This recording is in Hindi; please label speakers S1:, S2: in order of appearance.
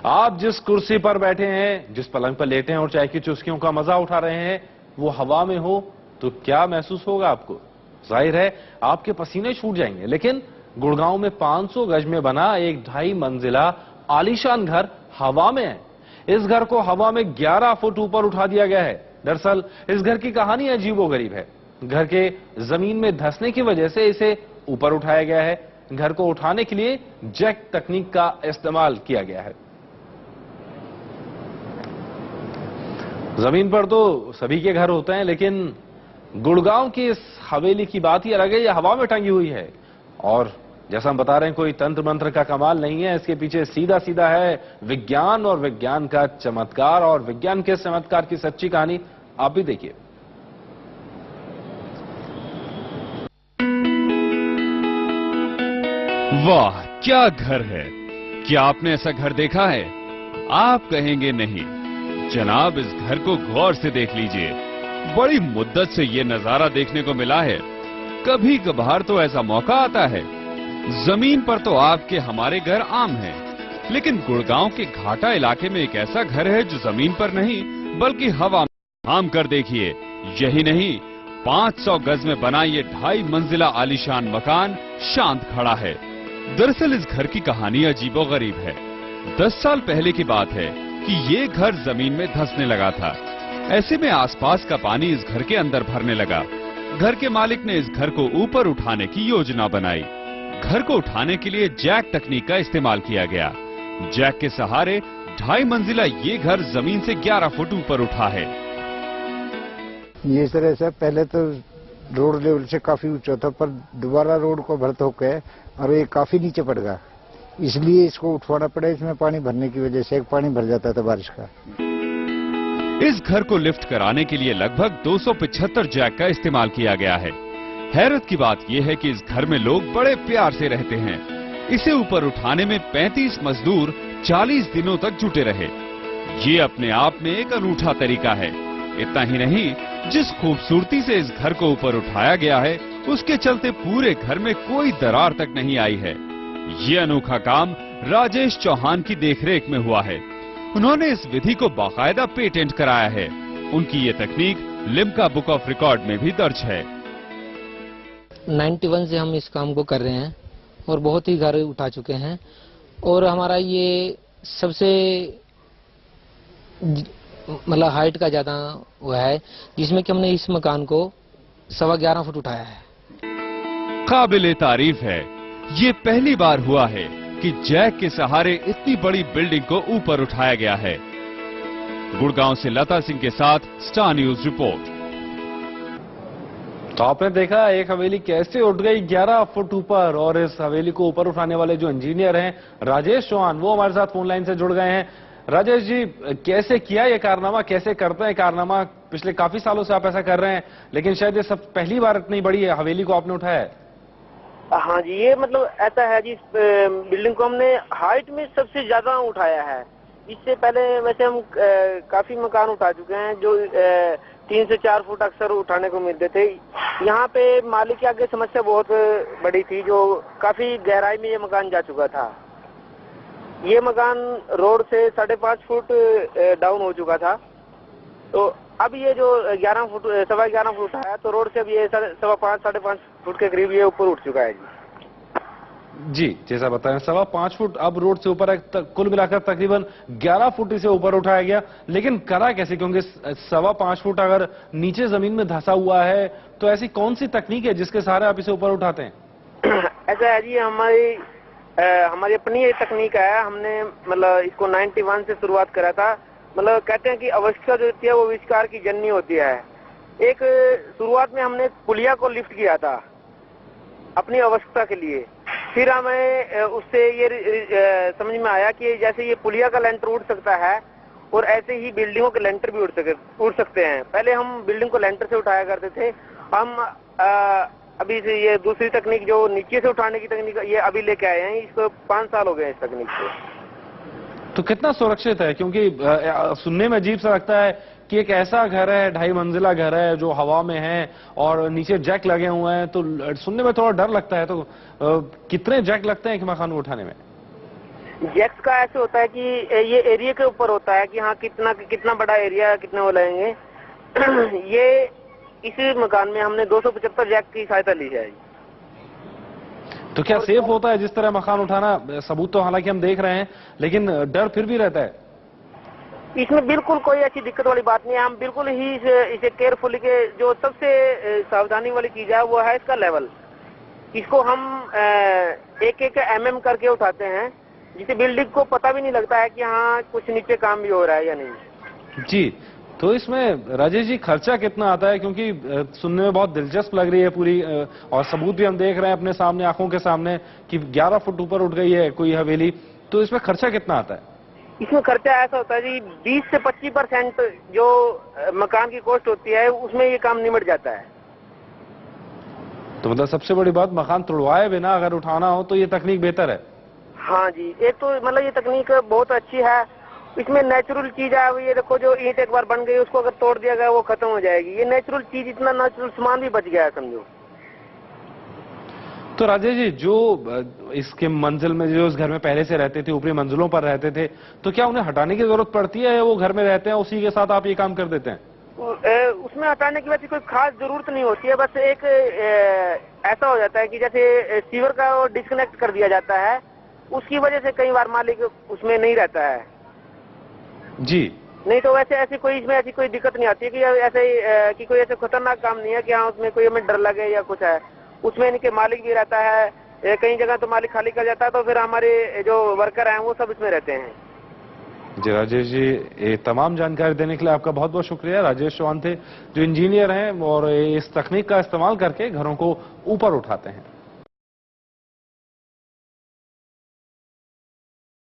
S1: आप जिस कुर्सी पर बैठे हैं, जिस पलंग पर लेटे हैं और चाय की चुस्कियों का मजा उठा रहे हैं, वो हवा में हो तो क्या महसूस होगा आपको? जाहिर है आपके पसीने छूट जाएंगे। लेकिन गुड़गांव में 500 गज में बना एक 2.5 मंजिला आलीशान घर हवा में है। इस घर को हवा में 11 फुट ऊपर उठा दिया गया है। दरअसल इस घर की कहानी अजीबोगरीब है। घर के जमीन में धंसने की वजह से इसे ऊपर उठाया गया है। घर को उठाने के लिए जैक तकनीक का इस्तेमाल किया गया है। जमीन पर तो सभी के घर होते हैं, लेकिन गुड़गांव की इस हवेली की बात ही अलग है। यह हवा में टंगी हुई है और जैसा हम बता रहे हैं, कोई तंत्र मंत्र का कमाल नहीं है। इसके पीछे सीधा सीधा है विज्ञान और विज्ञान का चमत्कार, और विज्ञान के चमत्कार की सच्ची कहानी आप भी देखिए।
S2: वाह, क्या घर है! क्या आपने ऐसा घर देखा है? आप कहेंगे नहीं। जनाब, इस घर को गौर से देख लीजिए। बड़ी मुद्दत से ये नजारा देखने को मिला है। कभी कभार तो ऐसा मौका आता है। जमीन पर तो आपके हमारे घर आम हैं, लेकिन गुड़गांव के घाटा इलाके में एक ऐसा घर है जो जमीन पर नहीं बल्कि हवा में आम कर देखिए। यही नहीं, 500 गज में बना ये 2.5 मंजिला आलीशान मकान शांत खड़ा है। दरअसल इस घर की कहानी अजीबोगरीब है। 10 साल पहले की बात है कि ये घर जमीन में धंसने लगा था। ऐसे में आसपास का पानी इस घर के अंदर भरने लगा। घर के मालिक ने इस घर को ऊपर उठाने की योजना बनाई। घर को उठाने के लिए जैक तकनीक का इस्तेमाल किया गया। जैक के सहारे 2.5 मंजिला ये घर जमीन से 11 फुट ऊपर उठा है।
S3: ये तरह से पहले तो रोड लेवल से काफी ऊंचा था, पर दोबारा रोड को भरत होकर और ये काफी नीचे पड़ गया, इसलिए इसको उठवाना पड़ा। इसमें पानी भरने की वजह से पानी भर जाता था बारिश का।
S2: इस घर को लिफ्ट कराने के लिए लगभग 275 जैक का इस्तेमाल किया गया है। हैरत की बात यह है कि इस घर में लोग बड़े प्यार से रहते हैं। इसे ऊपर उठाने में 35 मजदूर 40 दिनों तक जुटे रहे। ये अपने आप में एक अनूठा तरीका है। इतना ही नहीं, जिस खूबसूरती से इस घर को ऊपर उठाया गया है, उसके चलते पूरे घर में कोई दरार तक नहीं आई है। ये अनोखा काम राजेश चौहान की देखरेख में हुआ है। उन्होंने इस विधि को बाकायदा पेटेंट कराया है। उनकी ये तकनीक लिम्का बुक ऑफ रिकॉर्ड में भी दर्ज है।
S4: 91 से हम इस काम को कर रहे हैं और बहुत ही घर उठा चुके हैं, और हमारा ये सबसे मतलब हाइट का ज्यादा हुआ है, जिसमें कि हमने इस मकान को 11.25 फुट उठाया है।
S2: काबिले तारीफ है। ये पहली बार हुआ है कि जैक के सहारे इतनी बड़ी बिल्डिंग को ऊपर उठाया गया है। गुड़गांव से लता सिंह के साथ स्टार न्यूज रिपोर्ट।
S1: तो आपने देखा एक हवेली कैसे उठ गई 11 फुट ऊपर, और इस हवेली को ऊपर उठाने वाले जो इंजीनियर हैं राजेश चौहान, वो हमारे साथ फोन लाइन से जुड़ गए हैं। राजेश जी, कैसे किया ये कारनामा, कैसे करते हैं कारनामा? पिछले काफी सालों से आप ऐसा कर रहे हैं, लेकिन शायद ये सब पहली बार इतनी बड़ी हवेली को आपने उठाया है।
S5: हाँ जी, ये मतलब ऐसा है जी, बिल्डिंग को हमने हाइट में सबसे ज्यादा उठाया है। इससे पहले वैसे हम काफी मकान उठा चुके हैं जो 3 से 4 फुट अक्सर उठाने को मिलते थे। यहाँ पे मालिक के आगे समस्या बहुत बड़ी थी, जो काफी गहराई में ये मकान जा चुका था। ये मकान रोड से 5.5 फुट डाउन हो चुका था। तो अब ये जो 11 फुट 11.25 फुट उठाया, तो रोड से अब ये 5.5 फुट के करीब ये ऊपर उठ चुका है
S1: जी। जैसा बताएं 5.25 फुट अब रोड से ऊपर है। कुल मिलाकर तकरीबन 11 फुट इसे ऊपर उठाया गया, लेकिन करा कैसे? क्योंकि 5.25 फुट अगर नीचे जमीन में धंसा हुआ है, तो ऐसी कौन सी तकनीक है जिसके सहारे आप इसे ऊपर उठाते हैं?
S5: ऐसा है जी, हमारी अपनी ये तकनीक है। हमने मतलब इसको 91 से शुरुआत करा था। मतलब कहते हैं कि अवस्था जो होती है वो आविष्कार की जननी होती है। एक शुरुआत में हमने पुलिया को लिफ्ट किया था अपनी अवस्था के लिए। फिर हमें उससे ये समझ में आया कि जैसे ये पुलिया का लेंटर उड़ सकता है, और ऐसे ही बिल्डिंगों के लेंटर भी उड़ सकते हैं। पहले हम बिल्डिंग को लेंटर से उठाया करते थे। हम अभी से ये दूसरी तकनीक जो नीचे से उठाने की तकनीक, ये अभी लेके आए हैं। इसको 5 साल हो गए इस तकनीक को।
S1: तो कितना सुरक्षित है? क्योंकि सुनने में अजीब सा लगता है कि एक ऐसा घर है, 2.5 मंजिला घर है जो हवा में है और नीचे जैक लगे हुए हैं, तो सुनने में थोड़ा डर लगता है। तो कितने जैक लगते हैं एक मकान को उठाने में?
S5: जैक्स का ऐसे होता है कि ये एरिया के ऊपर होता है कि हाँ कितना बड़ा एरिया कितने वो लगेंगे। ये इसी मकान में हमने 275 जैक की सहायता ली है।
S1: तो क्या सेफ होता है जिस तरह मकान उठाना? सबूत तो हालांकि हम देख रहे हैं, लेकिन डर फिर भी रहता है।
S5: इसमें बिल्कुल कोई ऐसी दिक्कत वाली बात नहीं है। हम बिल्कुल ही इसे केयरफुली के जो सबसे सावधानी वाली चीज है वो है इसका लेवल। इसको हम एक एक mm करके उठाते हैं, जिसे बिल्डिंग को पता भी नहीं लगता है कि हाँ कुछ नीचे काम भी हो रहा है या नहीं।
S1: जी, तो इसमें राजेश जी खर्चा कितना आता है? क्योंकि सुनने में बहुत दिलचस्प लग रही है पूरी, और सबूत भी हम देख रहे हैं अपने सामने, आंखों के सामने, कि 11 फुट ऊपर उठ गई है कोई हवेली। तो इसमें खर्चा कितना आता है?
S5: इसमें खर्चा ऐसा होता है जी 20 से 25% जो मकान की कॉस्ट होती है उसमें ये काम निमट जाता है।
S1: तो मतलब सबसे बड़ी बात, मकान तोड़वाए बिना अगर उठाना हो तो ये तकनीक बेहतर है।
S5: हाँ जी, एक तो मतलब ये तकनीक बहुत अच्छी है। इसमें नेचुरल चीज है। ये देखो जो ईंट एक बार बन गई उसको अगर तोड़ दिया गया वो खत्म हो जाएगी। ये नेचुरल चीज, इतना नेचुरल सामान भी बच गया है समझो।
S1: तो राजेश जी, जो इसके मंजिल में जो इस घर में पहले से रहते थे, ऊपरी मंजिलों पर रहते थे, तो क्या उन्हें हटाने की जरूरत पड़ती है या वो घर में रहते हैं उसी के साथ आप ये काम कर देते हैं?
S5: उसमें हटाने की वैसे कोई खास जरूरत नहीं होती है। बस एक ऐसा हो जाता है कि जैसे सीवर का डिस्कनेक्ट कर दिया जाता है, उसकी वजह से कई बार मालिक उसमें नहीं रहता है
S1: जी।
S5: नहीं तो वैसे ऐसी कोई इसमें ऐसी कोई दिक्कत नहीं आती है कि ऐसे कि कोई ऐसे खतरनाक काम नहीं है कि हाँ उसमें कोई हमें डर लगे या कुछ है। उसमें इनके मालिक भी रहता है। कई जगह तो मालिक खाली कर जाता है, तो फिर हमारे जो वर्कर हैं वो सब इसमें रहते हैं।
S1: जी राजेश जी, ये तमाम जानकारी देने के लिए आपका बहुत बहुत शुक्रिया। राजेश चौहान थे जो इंजीनियर हैं और इस तकनीक का इस्तेमाल करके घरों को ऊपर उठाते हैं।